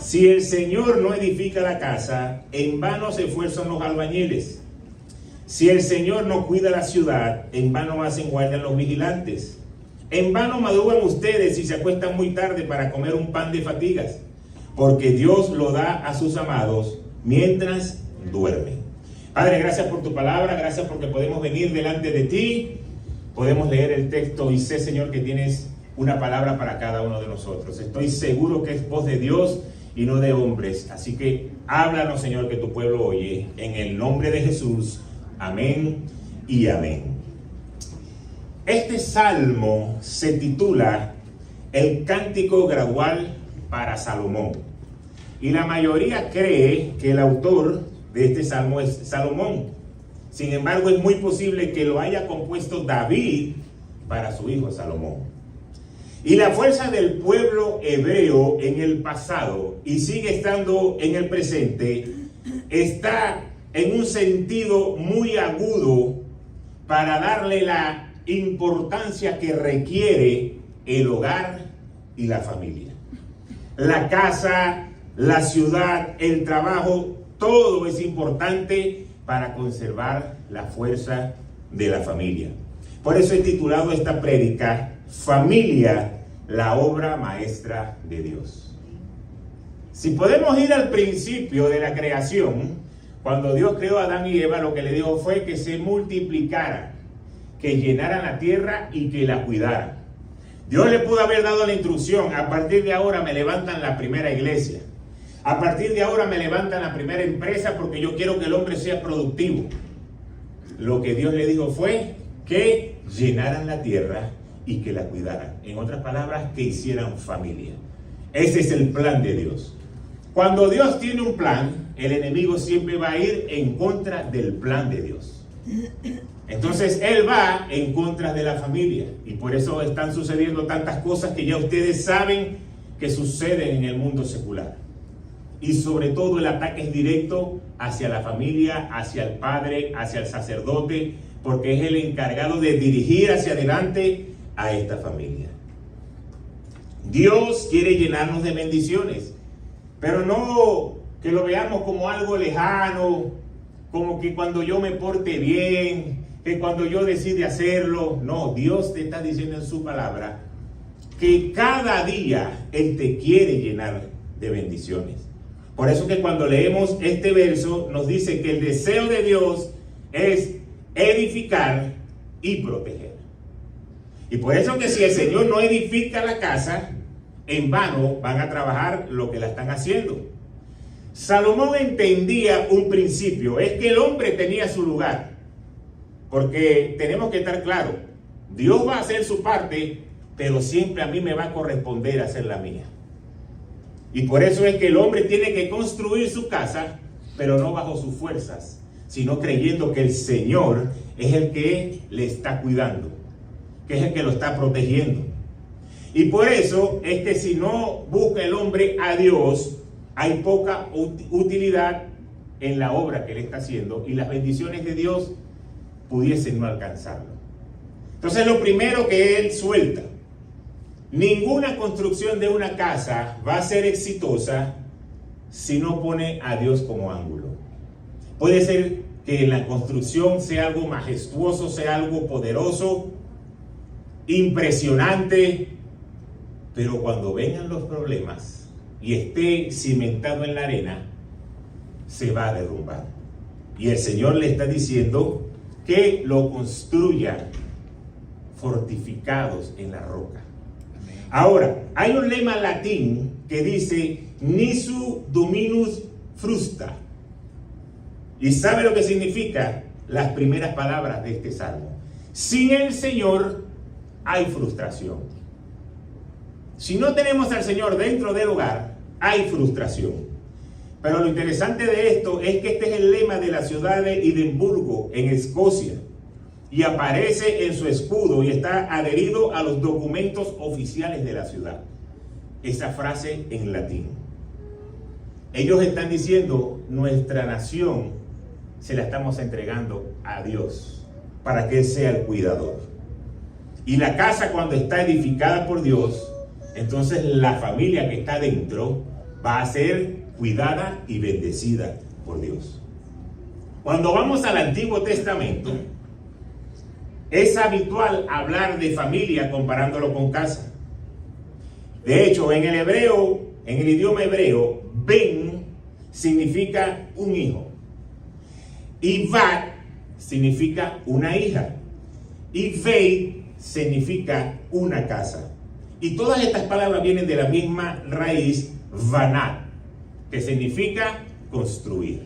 Si el Señor no edifica la casa, en vano se esfuerzan los albañiles. Si el Señor no cuida la ciudad, en vano hacen guardia los vigilantes. En vano madrugan ustedes y se acuestan muy tarde para comer un pan de fatigas, porque Dios lo da a sus amados mientras duermen. Padre, gracias por tu palabra, gracias porque podemos venir delante de ti, podemos leer el texto y sé, Señor, que tienes una palabra para cada uno de nosotros. Estoy seguro que es voz de Dios y no de hombres, así que háblanos, Señor, que tu pueblo oye, en el nombre de Jesús. Amén y amén. Este salmo se titula El Cántico Gradual para Salomón. Y la mayoría cree que el autor de este salmo es Salomón. Sin embargo, es muy posible que lo haya compuesto David para su hijo Salomón. Y la fuerza del pueblo hebreo en el pasado, y sigue estando en el presente, está en un sentido muy agudo para darle la importancia que requiere el hogar y la familia. La casa, la ciudad, el trabajo, todo es importante para conservar la fuerza de la familia. Por eso he titulado esta prédica, Familia, la obra maestra de Dios. Si podemos ir al principio de la creación, cuando Dios creó a Adán y Eva, lo que le dijo fue que se multiplicaran, que llenaran la tierra y que la cuidaran. Dios le pudo haber dado la instrucción: a partir de ahora me levantan la primera iglesia, a partir de ahora me levantan la primera empresa, porque yo quiero que el hombre sea productivo. Lo que Dios le dijo fue que llenaran la tierra y que la cuidaran. En otras palabras, que hicieran familia. Ese es el plan de Dios. Cuando Dios tiene un plan, el enemigo siempre va a ir en contra del plan de Dios. Entonces él va en contra de la familia, y por eso están sucediendo tantas cosas que ya ustedes saben que suceden en el mundo secular. Y sobre todo el ataque es directo hacia la familia, hacia el padre, hacia el sacerdote, porque es el encargado de dirigir hacia adelante a esta familia. Dios quiere llenarnos de bendiciones, pero no que lo veamos como algo lejano, como que cuando yo me porte bien, que cuando yo decide hacerlo. No, Dios te está diciendo en su palabra que cada día Él te quiere llenar de bendiciones. Por eso que cuando leemos este verso nos dice que el deseo de Dios es edificar y proteger. Y por eso que si el Señor no edifica la casa, en vano van a trabajar lo que la están haciendo. Salomón entendía un principio, es que el hombre tenía su lugar. Porque tenemos que estar claros, Dios va a hacer su parte, pero siempre a mí me va a corresponder hacer la mía. Y por eso es que el hombre tiene que construir su casa, pero no bajo sus fuerzas, sino creyendo que el Señor es el que le está cuidando, que es el que lo está protegiendo. Y por eso es que si no busca el hombre a Dios, hay poca utilidad en la obra que él está haciendo, y las bendiciones de Dios pudiesen no alcanzarlo. Entonces lo primero que él suelta: ninguna construcción de una casa va a ser exitosa si no pone a Dios como ángulo. Puede ser que en la construcción sea algo majestuoso, sea algo poderoso, impresionante, pero cuando vengan los problemas y esté cimentado en la arena, se va a derrumbar. Y el Señor le está diciendo que lo construya fortificados en la roca. Ahora, hay un lema latín que dice Nisi Dominus Frusta. ¿Y sabe lo que significa? Las primeras palabras de este salmo: sin el Señor hay frustración. Si no tenemos al Señor dentro del hogar, hay frustración. Pero lo interesante de esto es que este es el lema de la ciudad de Edimburgo, en Escocia, y aparece en su escudo y está adherido a los documentos oficiales de la ciudad. Esa frase en latín. Ellos están diciendo: nuestra nación se la estamos entregando a Dios para que Él sea el cuidador. Y la casa, cuando está edificada por Dios, entonces la familia que está dentro va a ser cuidada y bendecida por Dios. Cuando vamos al Antiguo Testamento, es habitual hablar de familia comparándolo con casa. De hecho, en el hebreo, en el idioma hebreo, ben significa un hijo y bat significa una hija y beit significa una casa. Y todas estas palabras vienen de la misma raíz banat, que significa construir.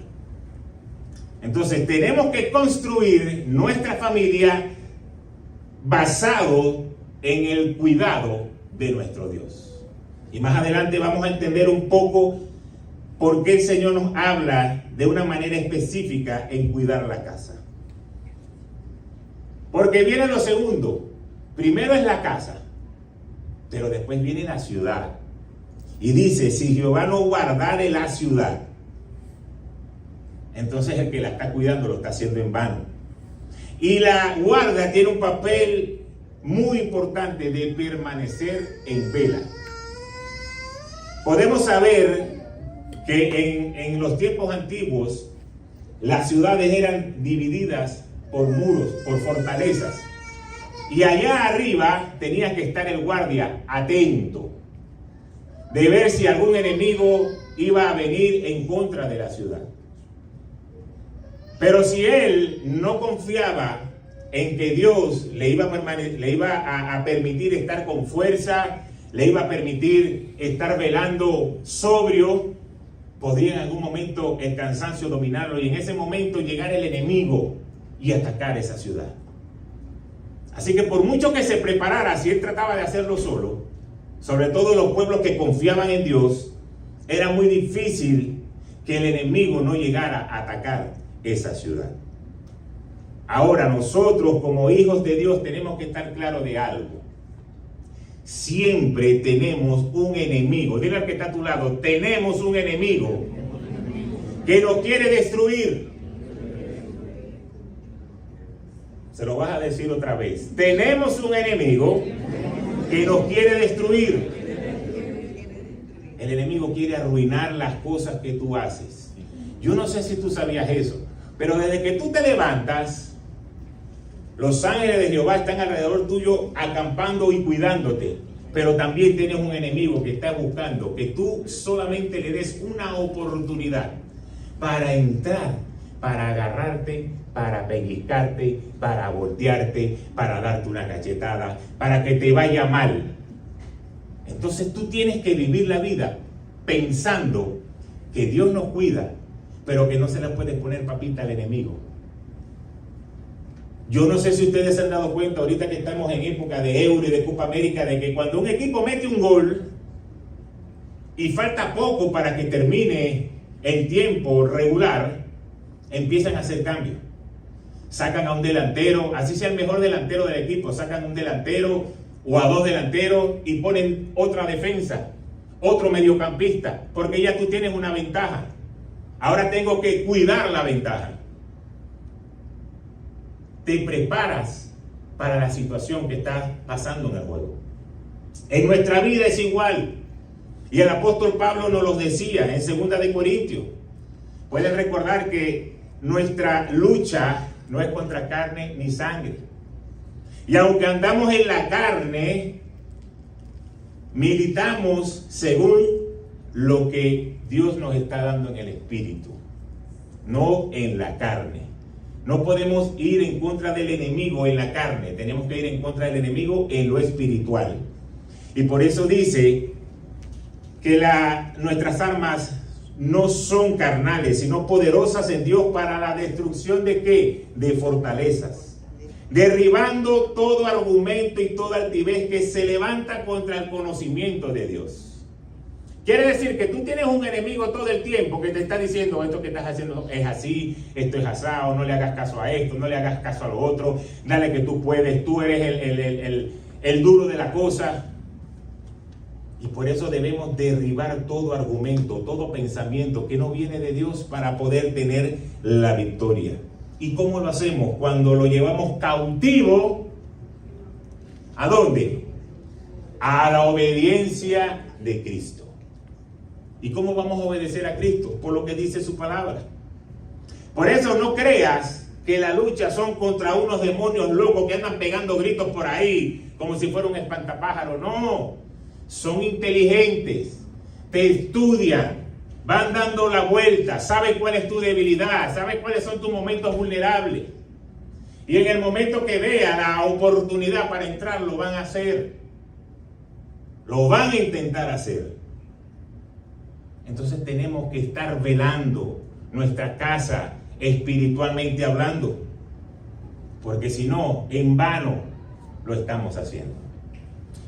Entonces tenemos que construir nuestra familia basado en el cuidado de nuestro Dios. Y más adelante vamos a entender un poco por qué el Señor nos habla de una manera específica en cuidar la casa. Porque viene lo segundo. Primero es la casa, pero después viene la ciudad. Y dice, si Jehová no guardare la ciudad, entonces el que la está cuidando lo está haciendo en vano. Y la guarda tiene un papel muy importante de permanecer en vela. Podemos saber que en los tiempos antiguos las ciudades eran divididas por muros, por fortalezas. Y allá arriba tenía que estar el guardia atento de ver si algún enemigo iba a venir en contra de la ciudad. Pero si él no confiaba en que Dios le iba a permitir estar con fuerza, le iba a permitir estar velando sobrio, podría en algún momento el cansancio dominarlo y en ese momento llegar el enemigo y atacar esa ciudad. Así que por mucho que se preparara, si él trataba de hacerlo solo, sobre todo los pueblos que confiaban en Dios, era muy difícil que el enemigo no llegara a atacar esa ciudad. Ahora nosotros como hijos de Dios tenemos que estar claros de algo. Siempre tenemos un enemigo. Dile al que está a tu lado, tenemos un enemigo que nos quiere destruir. Se lo vas a decir otra vez. Tenemos un enemigo que nos quiere destruir. El enemigo quiere arruinar las cosas que tú haces. Yo no sé si tú sabías eso, pero desde que tú te levantas, los ángeles de Jehová están alrededor tuyo acampando y cuidándote. Pero también tienes un enemigo que está buscando que tú solamente le des una oportunidad para entrar, para agarrarte, para pellizcarte, para voltearte, para darte una cachetada, para que te vaya mal. Entonces tú tienes que vivir la vida pensando que Dios nos cuida, pero que no se le puede poner papita al enemigo. Yo no sé si ustedes se han dado cuenta ahorita que estamos en época de Euro y de Copa América, de que cuando un equipo mete un gol y falta poco para que termine el tiempo regular, empiezan a hacer cambios. Sacan a un delantero, así sea el mejor delantero del equipo, sacan un delantero o a dos delanteros y ponen otra defensa, otro mediocampista, porque ya tú tienes una ventaja. Ahora tengo que cuidar la ventaja. Te preparas para la situación que está pasando en el juego. En nuestra vida es igual. Y el apóstol Pablo nos lo decía en 2 de Corintios. Pueden recordar que nuestra lucha no es contra carne ni sangre. Y aunque andamos en la carne, militamos según lo que Dios nos está dando en el espíritu, no en la carne. No podemos ir en contra del enemigo en la carne, tenemos que ir en contra del enemigo en lo espiritual. Y por eso dice que nuestras armas no son carnales, sino poderosas en Dios para la destrucción de ¿qué? De fortalezas. Derribando todo argumento y toda altivez que se levanta contra el conocimiento de Dios. Quiere decir que tú tienes un enemigo todo el tiempo que te está diciendo esto que estás haciendo es así, esto es asado, no le hagas caso a esto, no le hagas caso a lo otro, dale que tú puedes, tú eres el duro de la cosa. Y por eso debemos derribar todo argumento, todo pensamiento que no viene de Dios para poder tener la victoria. ¿Y cómo lo hacemos? Cuando lo llevamos cautivo, ¿a dónde? A la obediencia de Cristo. ¿Y cómo vamos a obedecer a Cristo? Por lo que dice su palabra. Por eso no creas que la lucha son contra unos demonios locos que andan pegando gritos por ahí, como si fuera un espantapájaro. No, son inteligentes, te estudian, van dando la vuelta, saben cuál es tu debilidad, saben cuáles son tus momentos vulnerables. Y en el momento que vea la oportunidad para entrar, lo van a hacer. Lo van a intentar hacer. Entonces tenemos que estar velando nuestra casa espiritualmente hablando. Porque si no, en vano lo estamos haciendo.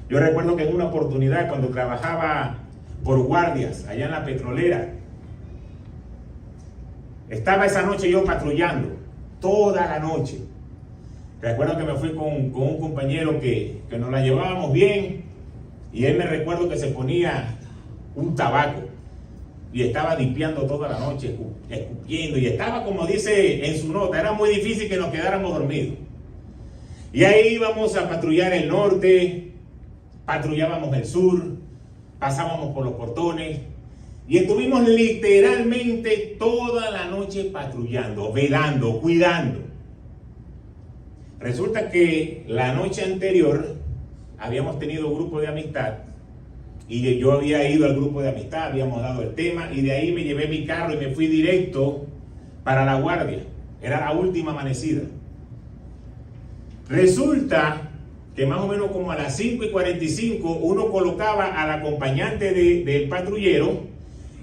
Yo recuerdo que en una oportunidad cuando trabajaba por guardias allá en la petrolera, estaba esa noche yo patrullando, toda la noche. Recuerdo que me fui con un compañero que nos la llevábamos bien y él me recuerdo que se ponía un tabaco y estaba dipeando toda la noche, escupiendo, y estaba, como dice en su nota, era muy difícil que nos quedáramos dormidos. Y ahí íbamos a patrullar el norte, patrullábamos el sur, pasábamos por los portones y estuvimos literalmente toda la noche patrullando, velando, cuidando. Resulta que la noche anterior habíamos tenido un grupo de amistad y yo había ido al grupo de amistad, habíamos dado el tema y de ahí me llevé mi carro y me fui directo para la guardia. Era la última amanecida. Resulta que más o menos como a las 5:45 uno colocaba al acompañante del patrullero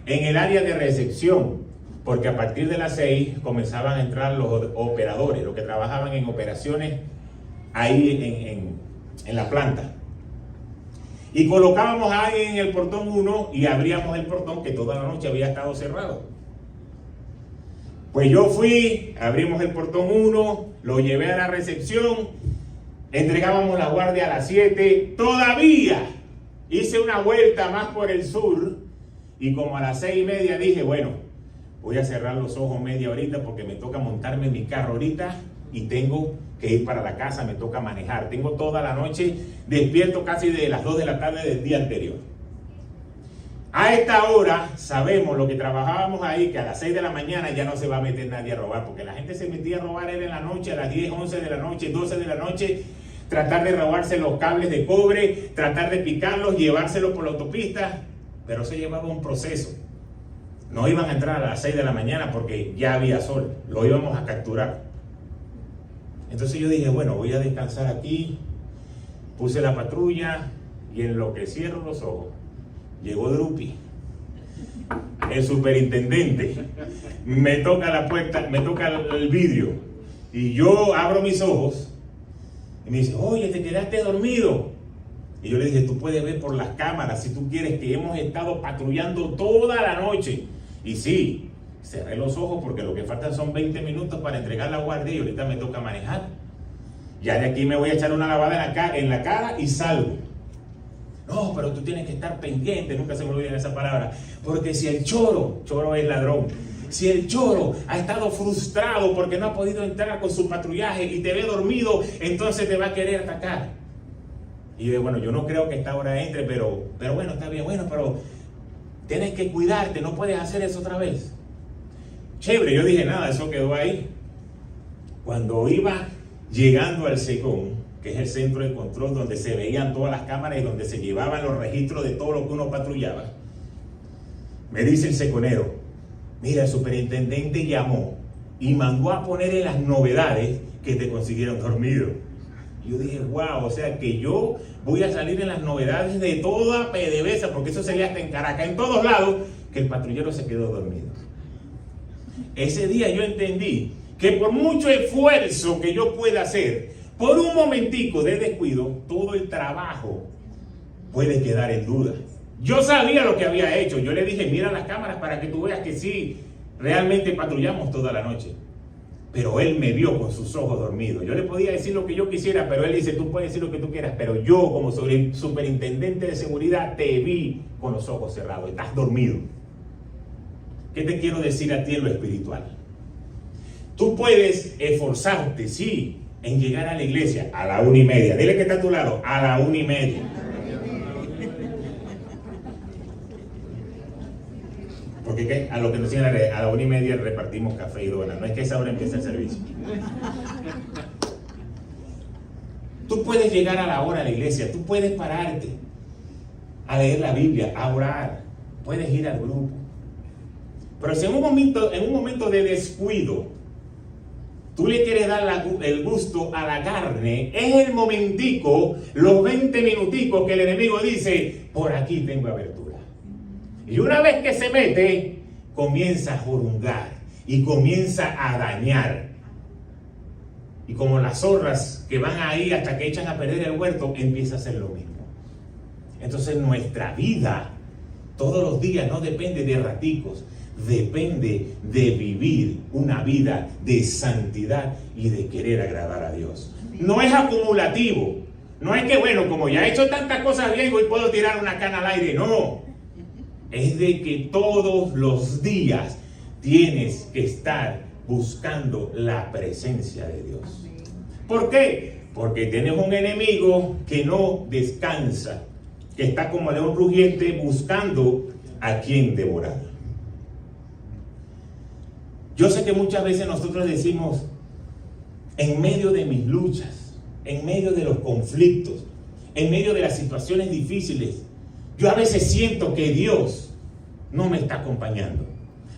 en el área de recepción, porque a partir de las 6 comenzaban a entrar los operadores, los que trabajaban en operaciones ahí en la planta. Y colocábamos a alguien en el portón 1 y abríamos el portón que toda la noche había estado cerrado. Pues yo fui, abrimos el portón 1, lo llevé a la recepción, entregábamos la guardia a las 7, todavía hice una vuelta más por el sur y como a las 6:30 dije, bueno, voy a cerrar los ojos media horita porque me toca montarme en mi carro ahorita y tengo que ir para la casa, me toca manejar. Tengo toda la noche despierto casi de las 2 de la tarde del día anterior. A esta hora sabemos lo que trabajábamos ahí, que a las 6 de la mañana ya no se va a meter nadie a robar, porque la gente se metía a robar era en la noche, a las 10, 11 de la noche, 12 de la noche, tratar de robarse los cables de cobre, tratar de picarlos, llevárselos por la autopista, pero se llevaba un proceso. No iban a entrar a las 6 de la mañana porque ya había sol, lo íbamos a capturar. Entonces yo dije, bueno, voy a descansar aquí, puse la patrulla y en lo que cierro los ojos, llegó Drupi, el superintendente, me toca la puerta, me toca el vidrio y yo abro mis ojos y me dice, oye, te quedaste dormido. Y yo le dije, tú puedes ver por las cámaras si tú quieres que hemos estado patrullando toda la noche. Y sí, cerré los ojos porque lo que faltan son 20 minutos para entregar la guardia y ahorita me toca manejar. Ya de aquí me voy a echar una lavada en la cara y salgo. No, pero tú tienes que estar pendiente, nunca se me olvida esa palabra, porque si el choro es ladrón, si el choro ha estado frustrado porque no ha podido entrar con su patrullaje y te ve dormido, entonces te va a querer atacar. Y yo, bueno, yo no creo que esta hora entre, pero bueno, está bien, bueno, pero tienes que cuidarte, no puedes hacer eso otra vez. Chévere, yo dije nada, eso quedó ahí. Cuando iba llegando al SECON, que es el centro de control donde se veían todas las cámaras y donde se llevaban los registros de todo lo que uno patrullaba, me dice el seconero, mira, el superintendente llamó y mandó a poner en las novedades que te consiguieron dormido. Yo dije, wow, o sea que yo voy a salir en las novedades de toda PDVSA, porque eso sería hasta en Caracas, en todos lados, que el patrullero se quedó dormido. Ese día yo entendí que por mucho esfuerzo que yo pueda hacer, por un momentico de descuido, todo el trabajo puede quedar en duda. Yo sabía lo que había hecho. Yo le dije, mira las cámaras para que tú veas que sí, realmente patrullamos toda la noche. Pero él me vio con sus ojos dormidos. Yo le podía decir lo que yo quisiera, pero él dice, tú puedes decir lo que tú quieras, pero yo como superintendente de seguridad te vi con los ojos cerrados, estás dormido. ¿Qué te quiero decir a ti en lo espiritual? Tú puedes esforzarte, sí, en llegar a la iglesia a la 1:30. Dile que está a tu lado, a la 1:30. Porque a lo que nos siguen a la 1:30 repartimos café y donas. No es que a esa hora empieza el servicio. Tú puedes llegar a la hora a la iglesia, tú puedes pararte a leer la Biblia, a orar, puedes ir al grupo. Pero si en un momento de descuido, tú le quieres dar el gusto a la carne, es el momentico, los 20 minuticos que el enemigo dice, por aquí tengo abertura. Y una vez que se mete, comienza a jurungar y comienza a dañar. Y como las zorras que van ahí hasta que echan a perder el huerto, empieza a hacer lo mismo. Entonces nuestra vida, todos los días, no depende de raticos, depende de vivir una vida de santidad y de querer agradar a Dios. No es acumulativo. No es que, bueno, como ya he hecho tantas cosas bien, hoy puedo tirar una cana al aire. No. Es de que todos los días tienes que estar buscando la presencia de Dios. ¿Por qué? Porque tienes un enemigo que no descansa, que está como león rugiente buscando a quien devorar. Yo sé que muchas veces nosotros decimos, en medio de mis luchas, en medio de los conflictos, en medio de las situaciones difíciles, yo a veces siento que Dios no me está acompañando.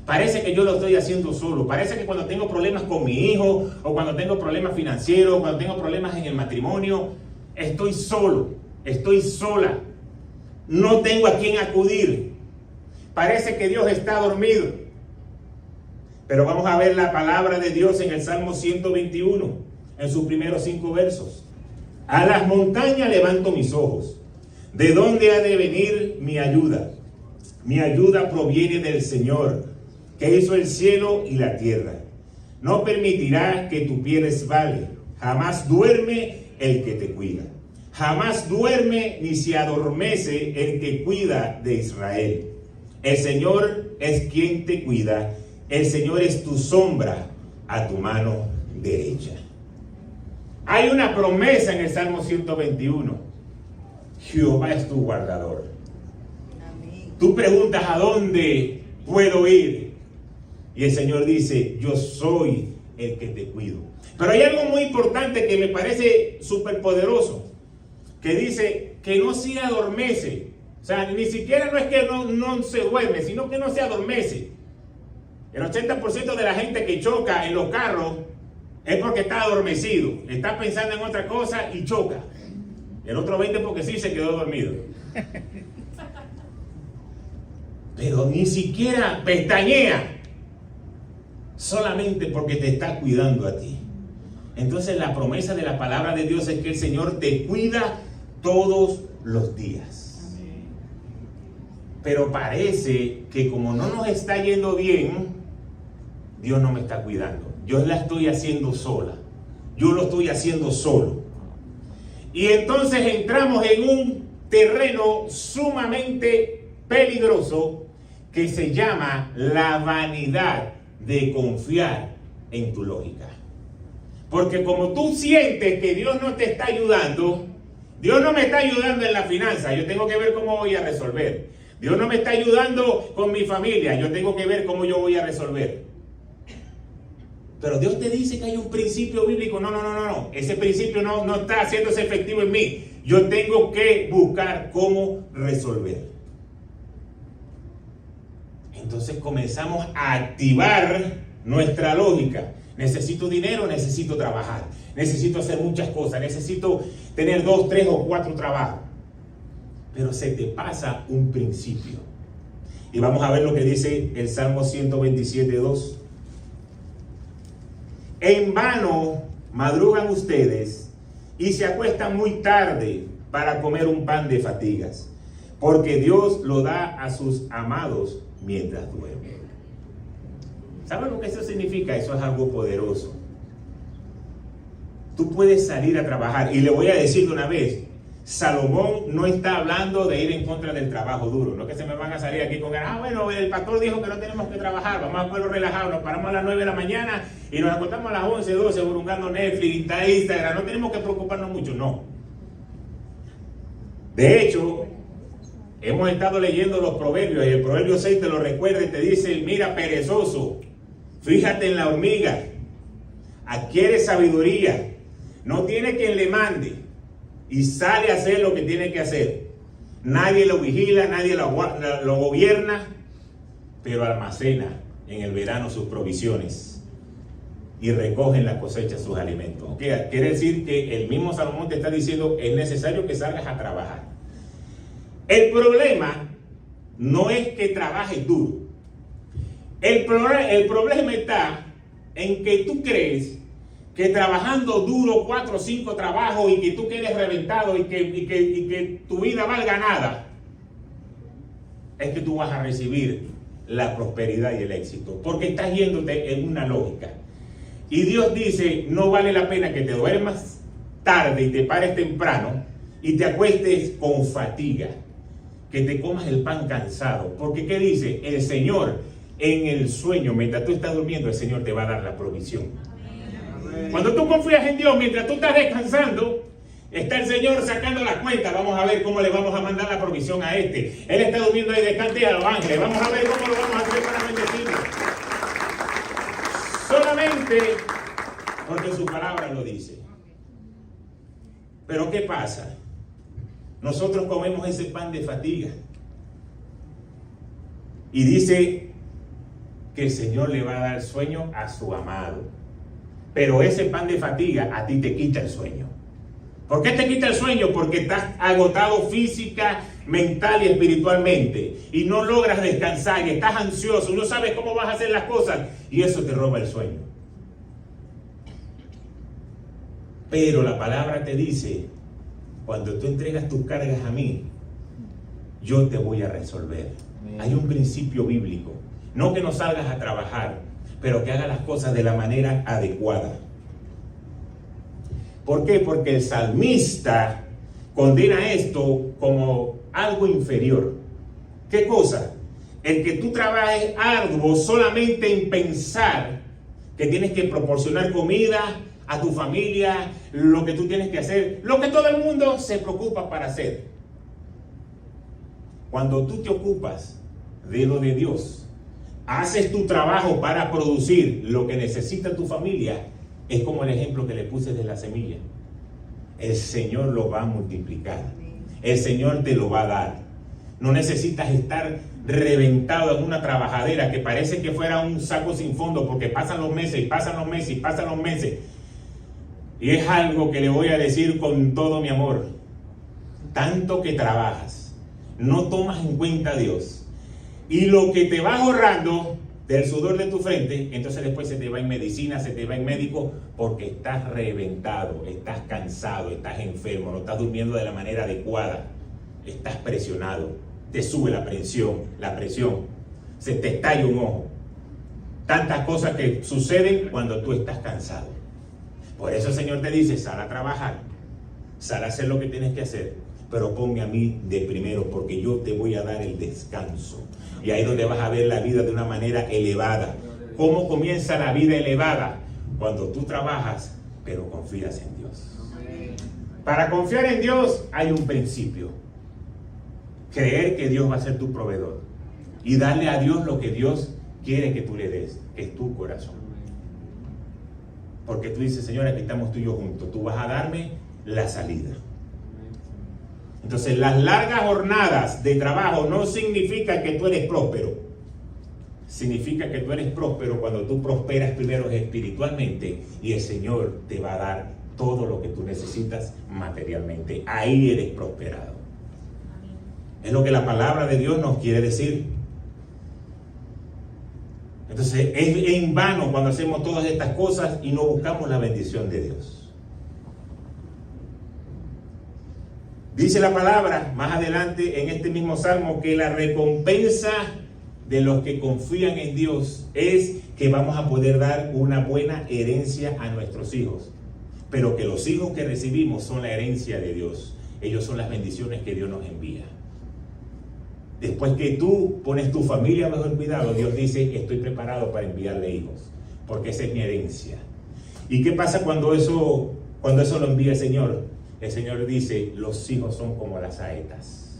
Parece que yo lo estoy haciendo solo. Parece que cuando tengo problemas con mi hijo, o cuando tengo problemas financieros, o cuando tengo problemas en el matrimonio, estoy solo, estoy sola. No tengo a quién acudir. Parece que Dios está dormido. Pero vamos a ver la palabra de Dios en el Salmo 121, en sus primeros 5 versos. A las montañas levanto mis ojos. ¿De dónde ha de venir mi ayuda? Mi ayuda proviene del Señor, que hizo el cielo y la tierra. No permitirá que tu pie resbale. Jamás duerme el que te cuida. Jamás duerme ni se adormece el que cuida de Israel. El Señor es quien te cuida. El Señor es tu sombra a tu mano derecha. Hay una promesa en el Salmo 121. Jehová es tu guardador. Amén. Tú preguntas a dónde puedo ir. Y el Señor dice, yo soy el que te cuido. Pero hay algo muy importante que me parece súper poderoso, que dice que no se adormece. O sea, ni siquiera no es que no se duerme, sino que no se adormece. El 80% de la gente que choca en los carros es porque está adormecido, está pensando en otra cosa y choca. El otro 20% porque sí se quedó dormido. Pero ni siquiera pestañea, solamente porque te está cuidando a ti. Entonces la promesa de la palabra de Dios es que el Señor te cuida todos los días. Pero parece que como no nos está yendo bien, Dios no me está cuidando. Yo la estoy haciendo sola. Yo lo estoy haciendo solo. Y entonces entramos en un terreno sumamente peligroso que se llama la vanidad de confiar en tu lógica. Porque como tú sientes que Dios no te está ayudando, Dios no me está ayudando en la finanza, yo tengo que ver cómo voy a resolver. Dios no me está ayudando con mi familia, yo tengo que ver cómo yo voy a resolver. Pero Dios te dice que hay un principio bíblico. No. Ese principio no está haciéndose efectivo en mí. Yo tengo que buscar cómo resolver. Entonces comenzamos a activar nuestra lógica. Necesito dinero, necesito trabajar. Necesito hacer muchas cosas. Necesito tener 2, 3 o 4 trabajos. Pero se te pasa un principio. Y vamos a ver lo que dice el Salmo 127:2. En vano madrugan ustedes y se acuestan muy tarde para comer un pan de fatigas, porque Dios lo da a sus amados mientras duermen. ¿Saben lo que eso significa? Eso es algo poderoso. Tú puedes salir a trabajar, y le voy a decir de una vez, Salomón no está hablando de ir en contra del trabajo duro. No que se me van a salir aquí con ganas. Bueno, el pastor dijo que no tenemos que trabajar, vamos a ponerlo relajado, nos paramos a las 9 de la mañana y nos acostamos a las 11, 12 burungando Netflix, Instagram, no tenemos que preocuparnos mucho. No. De hecho, Hemos estado leyendo los proverbios y el proverbio 6 te lo recuerda y te dice, mira perezoso, fíjate en la hormiga, adquiere sabiduría, no tiene quien le mande y sale a hacer lo que tiene que hacer. Nadie lo vigila, nadie lo gobierna, pero almacena en el verano sus provisiones y recoge en la cosecha sus alimentos. ¿Okay? Quiere decir que el mismo Salomón te está diciendo, es necesario que salgas a trabajar. El problema no es que trabajes duro. El problema está en que tú crees que trabajando duro 4 o 5 trabajos y que tú quedes reventado y que tu vida valga nada, es que tú vas a recibir la prosperidad y el éxito, porque estás yéndote en una lógica. Y Dios dice, no vale la pena que te duermas tarde y te pares temprano y te acuestes con fatiga, que te comas el pan cansado, porque ¿qué dice? El Señor en el sueño, mientras tú estás durmiendo, el Señor te va a dar la provisión. Cuando tú confías en Dios, mientras tú estás descansando, está el Señor sacando la cuenta. Vamos a ver cómo le vamos a mandar la provisión a este. Él está durmiendo ahí, descanse a los ángeles. Vamos a ver cómo lo vamos a hacer para bendecirlo. Solamente porque su palabra lo dice. Pero ¿qué pasa? Nosotros comemos ese pan de fatiga. Y dice que el Señor le va a dar sueño a su amado. Pero ese pan de fatiga a ti te quita el sueño. ¿Por qué te quita el sueño? Porque estás agotado física, mental y espiritualmente. Y no logras descansar y estás ansioso. No sabes cómo vas a hacer las cosas. Y eso te roba el sueño. Pero la palabra te dice, cuando tú entregas tus cargas a mí, yo te voy a resolver. Hay un principio bíblico. No que no salgas a trabajar, pero que hagas las cosas de la manera adecuada. ¿Por qué? Porque el salmista condena esto como algo inferior. ¿Qué cosa? El que tú trabajes arduo solamente en pensar que tienes que proporcionar comida a tu familia, lo que tú tienes que hacer, lo que todo el mundo se preocupa para hacer. Cuando tú te ocupas de lo de Dios, haces tu trabajo para producir lo que necesita tu familia, es como el ejemplo que le puse de la semilla. El Señor lo va a multiplicar. El Señor te lo va a dar. No necesitas estar reventado en una trabajadera que parece que fuera un saco sin fondo, porque pasan los meses y pasan los meses y pasan los meses. Y es algo que le voy a decir con todo mi amor. Tanto que trabajas, no tomas en cuenta a Dios. Y lo que te vas ahorrando del sudor de tu frente, entonces después se te va en medicina, se te va en médico, porque estás reventado, estás cansado, estás enfermo, no estás durmiendo de la manera adecuada, estás presionado, te sube la presión, se te estalla un ojo. Tantas cosas que suceden cuando tú estás cansado. Por eso el Señor te dice, sal a trabajar, sal a hacer lo que tienes que hacer, pero ponme a mí de primero, porque yo te voy a dar el descanso. Y ahí es donde vas a ver la vida de una manera elevada. ¿Cómo comienza la vida elevada? Cuando tú trabajas, pero confías en Dios. Para confiar en Dios hay un principio. Creer que Dios va a ser tu proveedor. Y darle a Dios lo que Dios quiere que tú le des, que es tu corazón. Porque tú dices, Señor, aquí estamos tú y yo juntos. Tú vas a darme la salida. Entonces, las largas jornadas de trabajo no significa que tú eres próspero. Significa que tú eres próspero cuando tú prosperas primero espiritualmente y el Señor te va a dar todo lo que tú necesitas materialmente. Ahí eres prosperado. Es lo que la palabra de Dios nos quiere decir. Entonces, es en vano cuando hacemos todas estas cosas y no buscamos la bendición de Dios. Dice la palabra más adelante en este mismo salmo que la recompensa de los que confían en Dios es que vamos a poder dar una buena herencia a nuestros hijos. Pero que los hijos que recibimos son la herencia de Dios. Ellos son las bendiciones que Dios nos envía. Después que tú pones tu familia bajo el cuidado, Dios dice, estoy preparado para enviarle hijos, porque esa es mi herencia. ¿Y qué pasa cuando eso lo envía el Señor? El Señor dice, los hijos son como las saetas.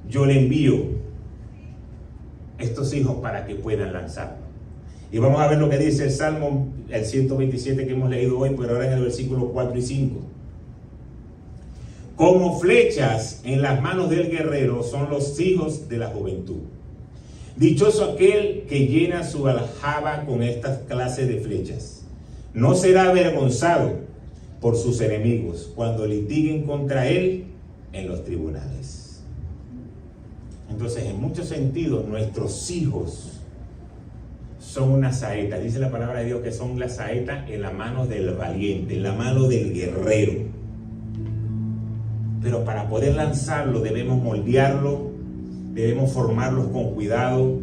yo le envío estos hijos para que puedan lanzarlo. Y vamos a ver lo que dice el Salmo, el 127 que hemos leído hoy, pero ahora en el versículo 4 y 5. Como flechas en las manos del guerrero son los hijos de la juventud. Dichoso aquel que llena su aljaba con estas clases de flechas. No será avergonzado por sus enemigos cuando litiguen contra él en los tribunales. Entonces, en muchos sentidos, nuestros hijos son una saeta. Dice la palabra de Dios que son la saeta en la mano del valiente, en la mano del guerrero. Pero para poder lanzarlo debemos moldearlo, debemos formarlos con cuidado,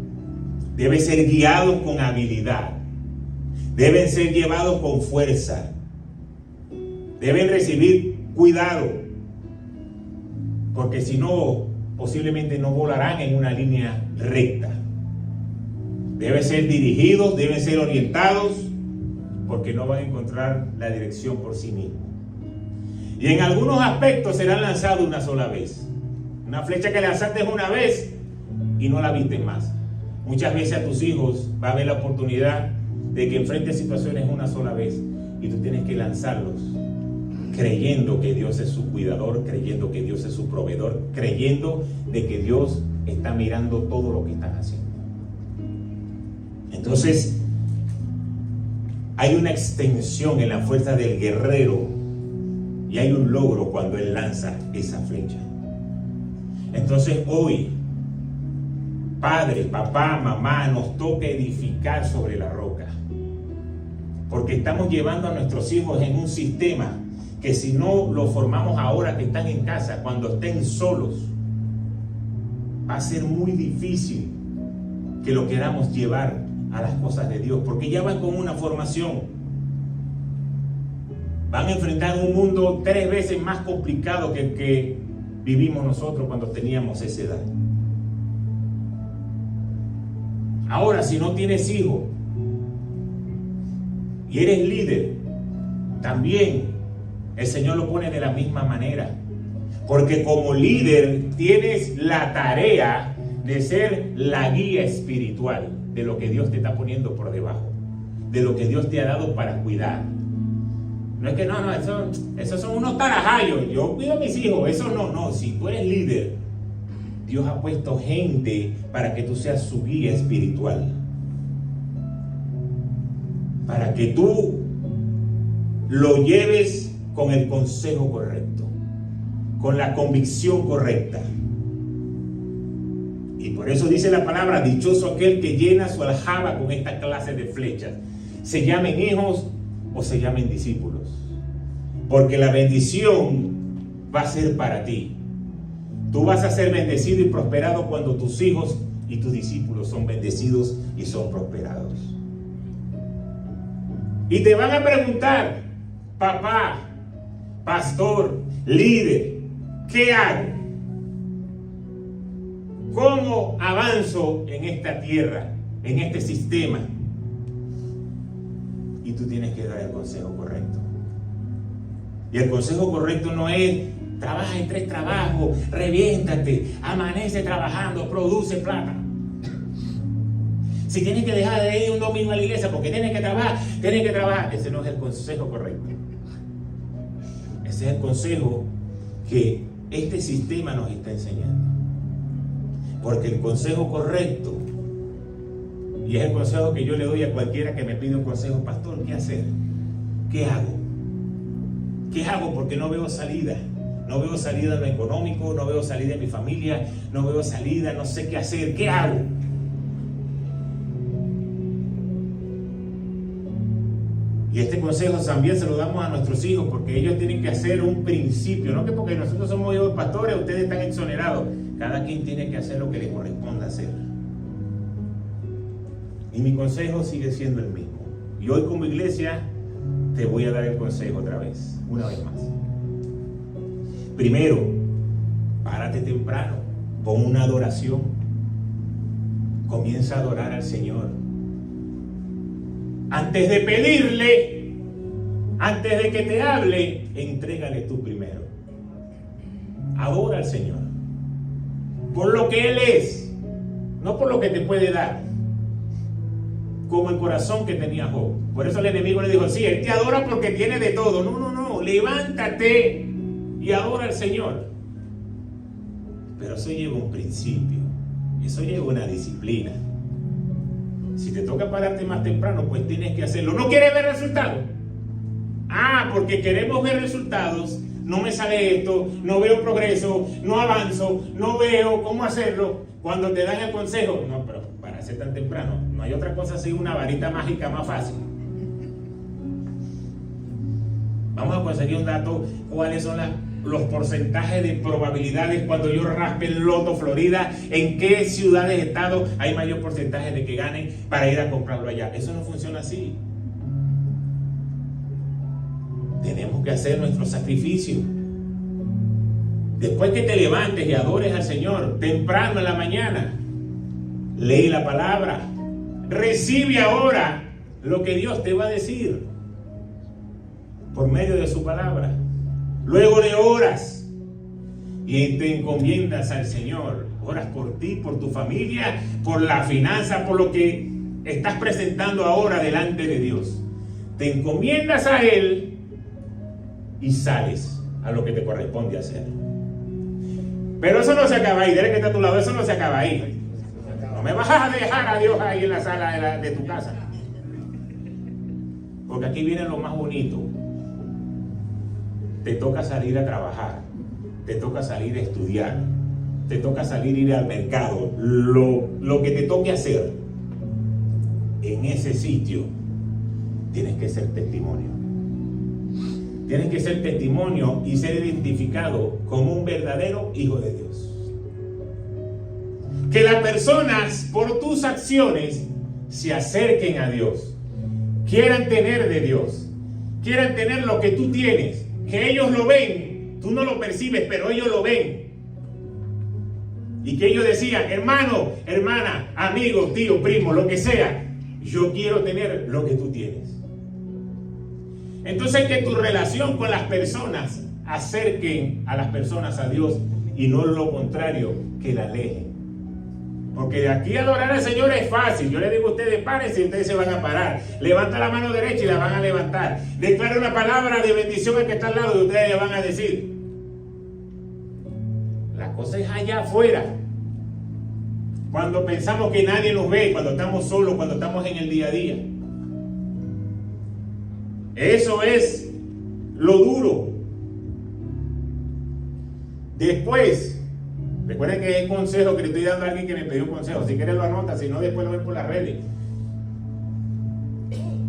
deben ser guiados con habilidad, deben ser llevados con fuerza, deben recibir cuidado, porque si no, posiblemente no volarán en una línea recta. Deben ser dirigidos, deben ser orientados, porque no van a encontrar la dirección por sí mismos. Y en algunos aspectos serán lanzados una sola vez. Una flecha que lanzaste una vez y no la viste más. Muchas veces a tus hijos va a haber la oportunidad de que enfrenten situaciones una sola vez y tú tienes que lanzarlos creyendo que Dios es su cuidador, creyendo que Dios es su proveedor, creyendo de que Dios está mirando todo lo que están haciendo. Entonces, hay una extensión en la fuerza del guerrero y hay un logro cuando él lanza esa flecha. Entonces hoy, padre, papá, mamá, nos toca edificar sobre la roca. Porque estamos llevando a nuestros hijos en un sistema que si no lo formamos ahora que están en casa, cuando estén solos, va a ser muy difícil que lo queramos llevar a las cosas de Dios, porque ya van con una formación. Van a enfrentar un mundo 3 veces más complicado que el que vivimos nosotros cuando teníamos esa edad. Ahora, si no tienes hijos y eres líder, también el Señor lo pone de la misma manera. Porque como líder tienes la tarea de ser la guía espiritual de lo que Dios te está poniendo por debajo, de lo que Dios te ha dado para cuidar. No es que esos son unos tarajayos, yo cuido a mis hijos, eso no, si tú eres líder, Dios ha puesto gente para que tú seas su guía espiritual, para que tú lo lleves con el consejo correcto, con la convicción correcta. Y por eso dice la palabra, dichoso aquel que llena su aljaba con esta clase de flechas, se llamen hijos o se llamen discípulos, porque la bendición va a ser para ti. Tú vas a ser bendecido y prosperado cuando tus hijos y tus discípulos son bendecidos y son prosperados. Y te van a preguntar, papá, pastor, líder, ¿qué hago? ¿Cómo avanzo en esta tierra, en este sistema? Y tú tienes que dar el consejo correcto. Y el consejo correcto no es trabaja en 3 trabajos, reviéntate, amanece trabajando, produce plata. Si tienes que dejar de ir un domingo a la iglesia porque tienes que trabajar. Ese no es el consejo correcto. Ese es el consejo que este sistema nos está enseñando. Porque el consejo correcto, y es el consejo que yo le doy a cualquiera que me pide un consejo, pastor, ¿qué hacer? ¿Qué hago? ¿Qué hago? Porque no veo salida. No veo salida en lo económico, no veo salida en mi familia, no veo salida, no sé qué hacer. ¿Qué hago? Y este consejo también se lo damos a nuestros hijos, porque ellos tienen que hacer un principio. No que porque nosotros somos hijos de pastores, ustedes están exonerados. Cada quien tiene que hacer lo que le corresponda hacer. Y mi consejo sigue siendo el mismo. Y hoy como iglesia te voy a dar el consejo otra vez, una vez más. Primero, párate temprano, pon una adoración. Comienza a adorar al Señor. Antes de pedirle, antes de que te hable, entrégale tú primero. Adora al Señor. por lo que Él es, no por lo que te puede dar, como el corazón que tenía Job. Por eso el enemigo le dijo, sí, Él te adora porque tiene de todo. No, no, no, levántate y adora al Señor. Pero eso lleva un principio, eso lleva una disciplina. Si te toca pararte más temprano, pues tienes que hacerlo. ¿No quieres ver resultados? Ah, porque queremos ver resultados. No me sale esto, no veo progreso, no avanzo, no veo cómo hacerlo. Cuando te dan el consejo, no, pero para hacer tan temprano, no hay otra cosa así, una varita mágica más fácil. Vamos a conseguir un dato, cuáles son los porcentajes de probabilidades cuando yo raspe el Loto Florida, en qué ciudades, estados hay mayor porcentaje de que ganen para ir a comprarlo allá. Eso no funciona así. Tenemos que hacer nuestro sacrificio. Después que te levantes y adores al Señor temprano en la mañana, lee la palabra, recibe ahora lo que Dios te va a decir por medio de su palabra. Luego le oras y te encomiendas al Señor. Oras por ti, por tu familia, por la finanza, por lo que estás presentando ahora delante de Dios. Te encomiendas a Él y sales a lo que te corresponde hacer. Pero eso no se acaba ahí. Dile que está a tu lado, eso no se acaba ahí. No me vas a dejar a Dios ahí en la sala de tu casa. Porque aquí viene lo más bonito. Te toca salir a trabajar, te toca salir a estudiar, te toca salir a ir al mercado, lo que te toque hacer. En ese sitio tienes que ser testimonio. Tienes que ser testimonio y ser identificado como un verdadero hijo de Dios. Que las personas por tus acciones se acerquen a Dios, quieran tener de Dios, quieran tener lo que tú tienes. Que ellos lo ven, tú no lo percibes, pero ellos lo ven. Y que ellos decían, hermano, hermana, amigo, tío, primo, lo que sea, yo quiero tener lo que tú tienes. Entonces que tu relación con las personas acerquen a las personas a Dios y no lo contrario, que la alejen. Porque de aquí a adorar al Señor es fácil. Yo le digo a ustedes, párense y ustedes se van a parar. Levanta la mano derecha y la van a levantar. Declara una palabra de bendición al que está al lado y ustedes le van a decir. La cosa es allá afuera. Cuando pensamos que nadie nos ve, cuando estamos solos, cuando estamos en el día a día. Eso es lo duro. Después, recuerden que es el consejo que le estoy dando a alguien que me pidió un consejo. Si quieres lo anota, si no después lo ven por las redes.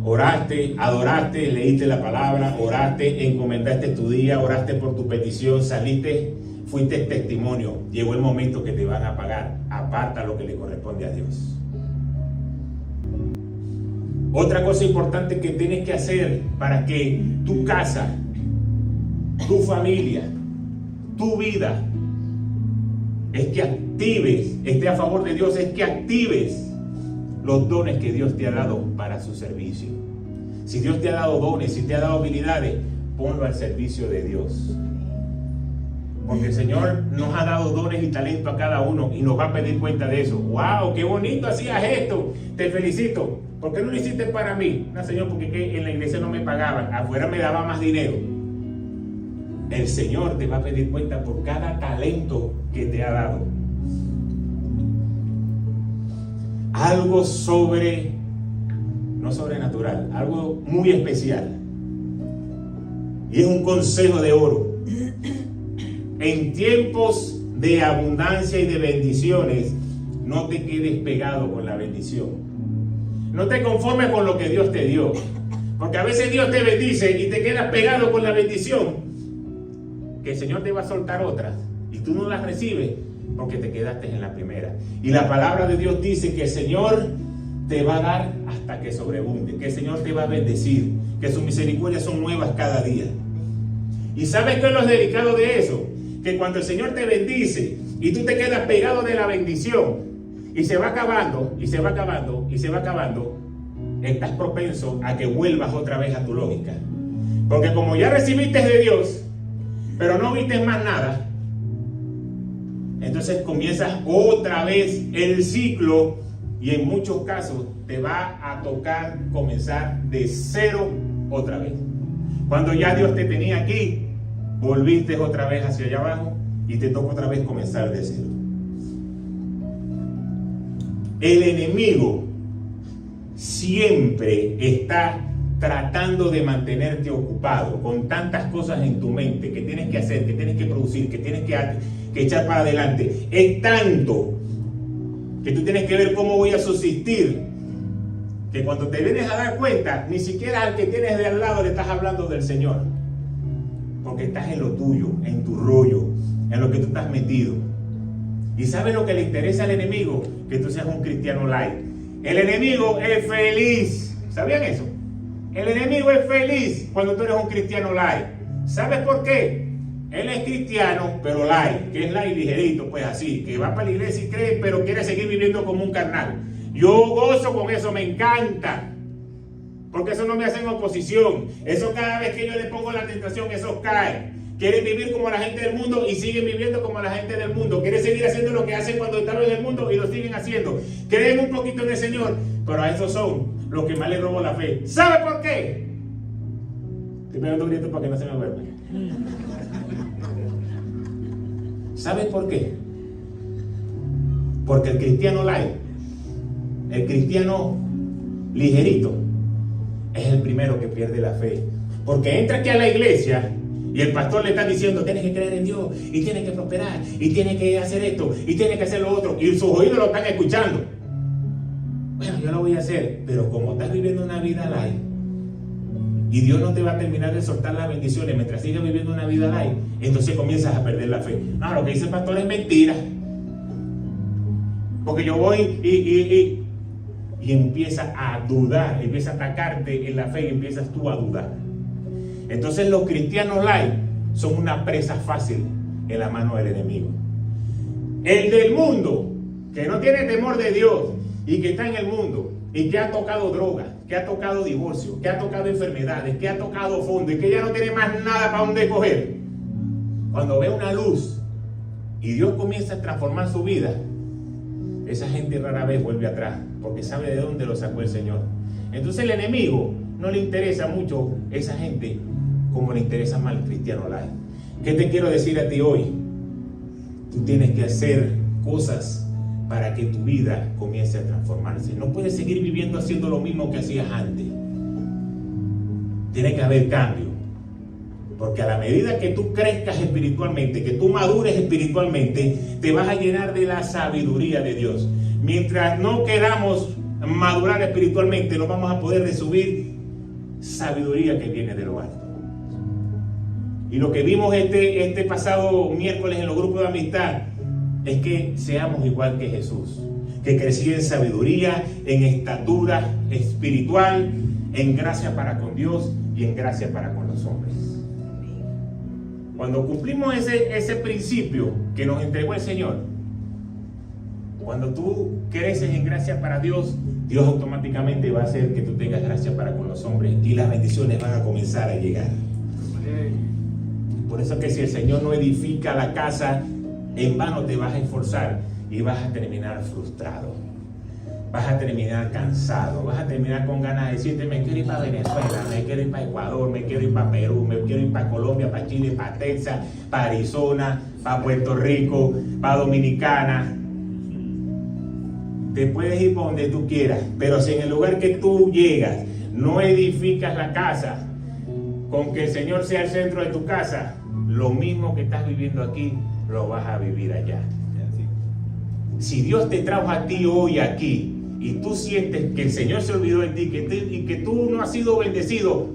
Oraste, adoraste, leíste la palabra, oraste, encomendaste tu día, oraste por tu petición, saliste, fuiste testimonio. Llegó el momento que te van a pagar. Aparta lo que le corresponde a Dios. Otra cosa importante que tienes que hacer para que tu casa, tu familia, tu vida es que actives, esté a favor de Dios, es que actives los dones que Dios te ha dado para su servicio. Si Dios te ha dado dones, si te ha dado habilidades, ponlo al servicio de Dios. Porque el Señor nos ha dado dones y talento a cada uno y nos va a pedir cuenta de eso. ¡Wow! ¡Qué bonito hacías esto! Te felicito. ¿Por qué no lo hiciste para mí? No, Señor, porque en la iglesia no me pagaban. Afuera me daba más dinero. El Señor te va a pedir cuenta por cada talento que te ha dado. Algo no sobrenatural, algo muy especial. Y es un consejo de oro. En tiempos de abundancia y de bendiciones, no te quedes pegado con la bendición. No te conformes con lo que Dios te dio. Porque a veces Dios te bendice y te quedas pegado con la bendición. Que el Señor te va a soltar otras y tú no las recibes porque te quedaste en la primera. Y la palabra de Dios dice que el Señor te va a dar hasta que sobreabunde, que el Señor te va a bendecir, que sus misericordias son nuevas cada día. ¿Y sabes qué es lo delicado de eso? Que cuando el Señor te bendice y tú te quedas pegado de la bendición y se va acabando, y se va acabando, y se va acabando, estás propenso a que vuelvas otra vez a tu lógica. Porque como ya recibiste de Dios, pero no viste más nada, entonces entonces comienzas otra vez el ciclo y en muchos casos te va a tocar comenzar de cero otra vez. Cuando ya Dios te tenía aquí, volviste otra vez hacia allá abajo y te toca otra vez comenzar de cero. El enemigo siempre está tratando de mantenerte ocupado con tantas cosas en tu mente que tienes que hacer, que tienes que producir, que tienes que echar para adelante. Es tanto que tú tienes que ver cómo voy a subsistir, que cuando te vienes a dar cuenta, ni siquiera al que tienes de al lado le estás hablando del Señor, porque estás en lo tuyo, en tu rollo, en lo que tú estás metido. ¿Y sabes lo que le interesa al enemigo? Que tú seas un cristiano light. El enemigo es feliz. ¿Sabían eso? El enemigo es feliz cuando tú eres un cristiano light. ¿Sabes por qué? Él es cristiano, pero light. Que es light ligerito, pues así. Que va para la iglesia y cree, pero quiere seguir viviendo como un carnal. Yo gozo con eso, me encanta. Porque eso no me hace en oposición. Eso cada vez que yo le pongo la tentación, eso cae. Quieren vivir como la gente del mundo y siguen viviendo como la gente del mundo. Quieren seguir haciendo lo que hacen cuando estaban en el mundo y lo siguen haciendo. Creen un poquito en el Señor, pero a esos son los que más les robó la fe. ¿Sabe por qué? Estoy pegando gritos para que no se me duerma. ¿Sabes por qué? Porque el cristiano light, el cristiano ligerito, es el primero que pierde la fe. Porque entra aquí a la iglesia y el pastor le está diciendo, tienes que creer en Dios, y tienes que prosperar, y tienes que hacer esto, y tienes que hacer lo otro, y sus oídos lo están escuchando. Bueno, yo lo voy a hacer, pero como estás viviendo una vida light, y Dios no te va a terminar de soltar las bendiciones mientras sigues viviendo una vida light, entonces comienzas a perder la fe. No, lo que dice el pastor es mentira. Porque yo voy y empieza a dudar, empieza a atacarte en la fe y empiezas tú a dudar. Entonces los cristianos light son una presa fácil en la mano del enemigo. El del mundo, que no tiene temor de Dios y que está en el mundo y que ha tocado drogas, que ha tocado divorcio, que ha tocado enfermedades, que ha tocado fondo y que ya no tiene más nada para dónde coger. Cuando ve una luz y Dios comienza a transformar su vida, esa gente rara vez vuelve atrás porque sabe de dónde lo sacó el Señor. Entonces el enemigo no le interesa mucho esa gente como le interesa más el cristiano light. ¿Qué te quiero decir a ti hoy? Tú tienes que hacer cosas para que tu vida comience a transformarse. No puedes seguir viviendo haciendo lo mismo que hacías antes. Tiene que haber cambio. Porque a la medida que tú crezcas espiritualmente, que tú madures espiritualmente, te vas a llenar de la sabiduría de Dios. Mientras no queramos madurar espiritualmente, no vamos a poder recibir sabiduría que viene de lo alto. Y lo que vimos este pasado miércoles en los grupos de amistad es que seamos igual que Jesús, que crecí en sabiduría, en estatura espiritual, en gracia para con Dios y en gracia para con los hombres. Cuando cumplimos ese principio que nos entregó el Señor, cuando tú creces en gracia para Dios, Dios automáticamente va a hacer que tú tengas gracia para con los hombres y las bendiciones van a comenzar a llegar. Por eso es que si el Señor no edifica la casa, en vano te vas a esforzar y vas a terminar frustrado. Vas a terminar cansado, vas a terminar con ganas de decirte, me quiero ir para Venezuela, me quiero ir para Ecuador, me quiero ir para Perú, me quiero ir para Colombia, para Chile, para Texas, para Arizona, para Puerto Rico, para Dominicana. Te puedes ir para donde tú quieras, pero si en el lugar que tú llegas no edificas la casa, con que el Señor sea el centro de tu casa, lo mismo que estás viviendo aquí, lo vas a vivir allá. Si Dios te trajo a ti hoy aquí y tú sientes que el Señor se olvidó de ti y que tú no has sido bendecido,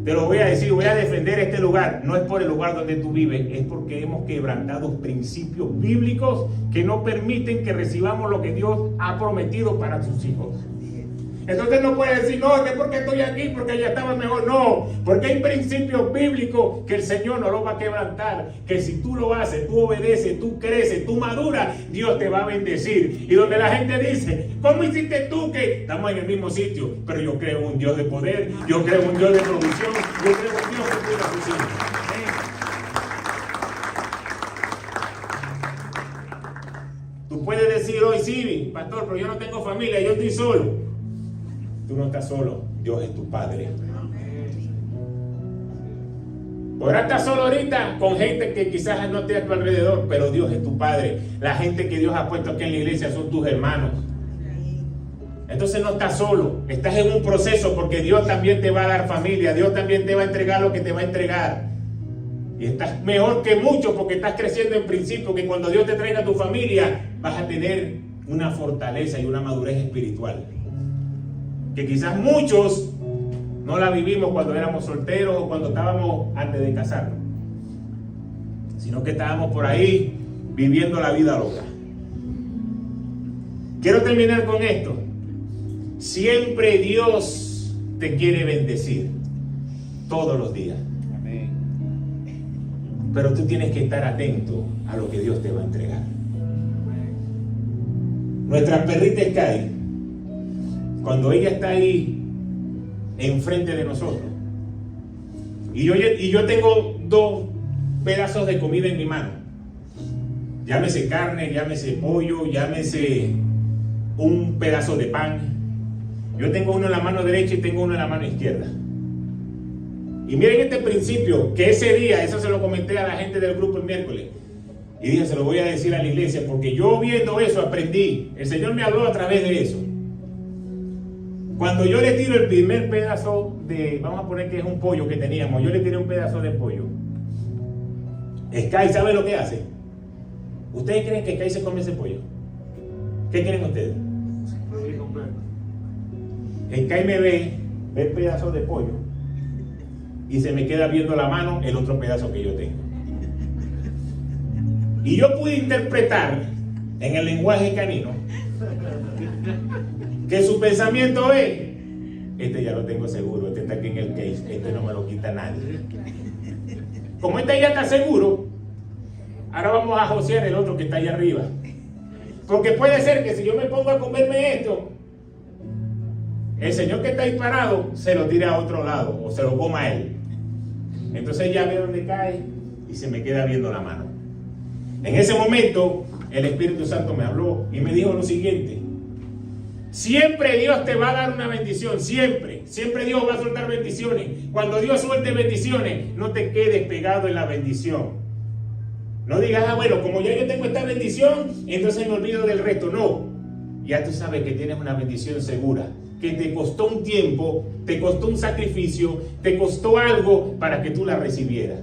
te lo voy a decir, voy a defender este lugar. No es por el lugar donde tú vives, es porque hemos quebrantado principios bíblicos que no permiten que recibamos lo que Dios ha prometido para sus hijos. Entonces no puedes decir, no, que porque estoy aquí, porque allá estaba mejor. No, porque hay principios bíblicos que el Señor no lo va a quebrantar. Que si tú lo haces, tú obedeces, tú creces, tú maduras, Dios te va a bendecir. Y donde la gente dice, ¿cómo hiciste tú que estamos en el mismo sitio? Pero yo creo en un Dios de poder, yo creo en un Dios de provisión, yo creo en un Dios que cuida a sus hijos. Tú puedes decir hoy, sí, pastor, pero yo no tengo familia, yo estoy solo. Tú no estás solo, Dios es tu Padre. Podrás estar solo ahorita con gente que quizás no esté a tu alrededor, pero Dios es tu Padre. La gente que Dios ha puesto aquí en la iglesia son tus hermanos. Entonces no estás solo, estás en un proceso porque Dios también te va a dar familia, Dios también te va a entregar lo que te va a entregar. Y estás mejor que muchos porque estás creciendo en principio, que cuando Dios te traiga a tu familia vas a tener una fortaleza y una madurez espiritual. Que quizás muchos no la vivimos cuando éramos solteros o cuando estábamos antes de casarnos, sino que estábamos por ahí viviendo la vida loca. Quiero terminar con esto. Siempre Dios te quiere bendecir, todos los días. Amén. Pero tú tienes que estar atento a lo que Dios te va a entregar. Nuestra perrita Sky, cuando ella está ahí enfrente de nosotros, y yo tengo 2 pedazos de comida en mi mano, llámese carne, llámese pollo, llámese un pedazo de pan. Yo tengo uno en la mano derecha y tengo uno en la mano izquierda. Y miren este principio, que ese día, eso se lo comenté a la gente del grupo el miércoles, y dije, se lo voy a decir a la iglesia, porque yo viendo eso aprendí. El Señor me habló a través de eso. Cuando yo le tiro el primer pedazo de, vamos a poner que es un pollo que teníamos, yo le tiré un pedazo de pollo. Sky, ¿sabe lo que hace? ¿Ustedes creen que Sky se come ese pollo? ¿Qué creen ustedes? Sky me ve el pedazo de pollo y se me queda viendo la mano el otro pedazo que yo tengo. Y yo pude interpretar en el lenguaje canino que su pensamiento es: este ya lo tengo seguro, este está aquí en el case, este no me lo quita nadie. Como este ya está seguro, ahora vamos a josear el otro que está allá arriba. Porque puede ser que si yo me pongo a comerme esto, el señor que está ahí parado se lo tire a otro lado o se lo coma a él. Entonces ya ve dónde cae y se me queda viendo la mano. En ese momento el Espíritu Santo me habló y me dijo lo siguiente: siempre Dios te va a dar una bendición, siempre Dios va a soltar bendiciones. Cuando Dios suelte bendiciones, no te quedes pegado en la bendición. No digas, bueno, como ya yo tengo esta bendición, entonces me olvido del resto. No, ya tú sabes que tienes una bendición segura, que te costó un tiempo, te costó un sacrificio, te costó algo para que tú la recibieras.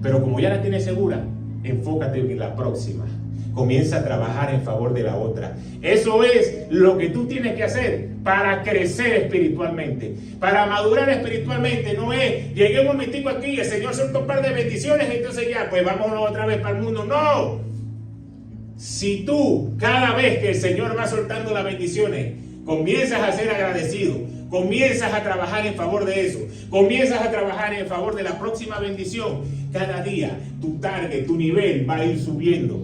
Pero como ya la tienes segura, enfócate en la próxima. Comienza a trabajar en favor de la otra. Eso es lo que tú tienes que hacer para crecer espiritualmente, para madurar espiritualmente. No es, llegué un momentico aquí, el Señor soltó un par de bendiciones, entonces ya, pues vámonos otra vez para el mundo. No. Si tú, cada vez que el Señor va soltando las bendiciones, comienzas a ser agradecido, comienzas a trabajar en favor de eso, comienzas a trabajar en favor de la próxima bendición, cada día tu target, tu nivel va a ir subiendo.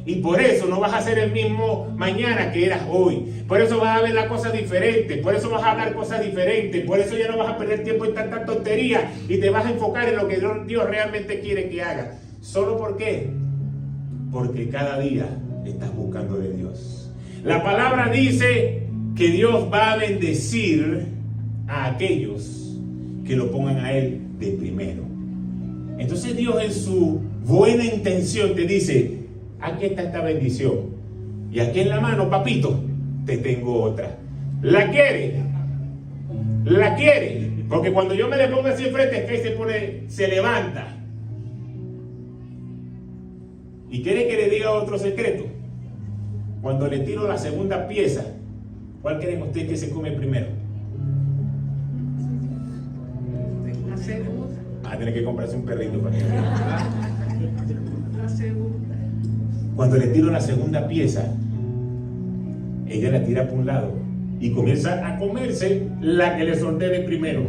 Y por eso no vas a ser el mismo mañana que eras hoy. Por eso vas a ver las cosas diferentes. Por eso vas a hablar cosas diferentes. Por eso ya no vas a perder tiempo en tanta tontería y te vas a enfocar en lo que Dios realmente quiere que hagas. ¿Solo por qué? Porque cada día estás buscando de Dios. La palabra dice que Dios va a bendecir a aquellos que lo pongan a Él de primero. Entonces Dios, en su buena intención, te dice: aquí está esta bendición, y aquí en la mano, papito, te tengo otra. ¿La quiere? ¿La quiere? Porque cuando yo me le pongo así enfrente, es que se levanta. ¿Y quiere que le diga otro secreto? Cuando le tiro la segunda pieza, ¿cuál creen ustedes que se come primero? La segunda. Va a tener que comprarse un perrito para que La segunda. Cuando le tiro la segunda pieza, ella la tira por un lado y comienza a comerse la que le solté de primero.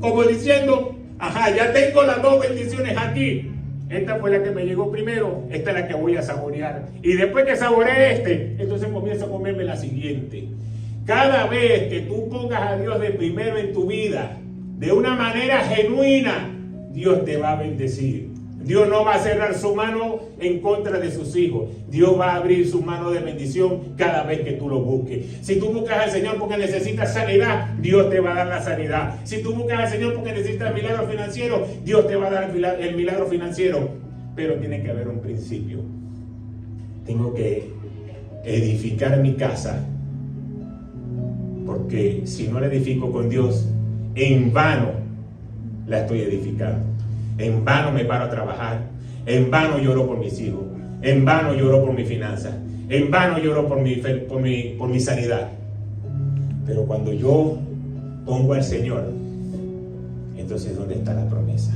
Como diciendo, ajá, ya tengo las 2 bendiciones aquí. Esta fue la que me llegó primero, esta es la que voy a saborear. Y después que saboreé entonces comienzo a comerme la siguiente. Cada vez que tú pongas a Dios de primero en tu vida, de una manera genuina, Dios te va a bendecir. Dios no va a cerrar su mano en contra de sus hijos. Dios va a abrir su mano de bendición cada vez que tú lo busques. Si tú buscas al Señor porque necesitas sanidad, Dios te va a dar la sanidad. Si tú buscas al Señor porque necesitas milagro financiero, Dios te va a dar el milagro financiero. Pero tiene que haber un principio. Tengo que edificar mi casa, porque si no la edifico con Dios, en vano la estoy edificando. En vano me paro a trabajar, en vano lloro por mis hijos, en vano lloro por mi finanzas, en vano lloro por mi sanidad. Pero cuando yo pongo al Señor, entonces ¿dónde está la promesa?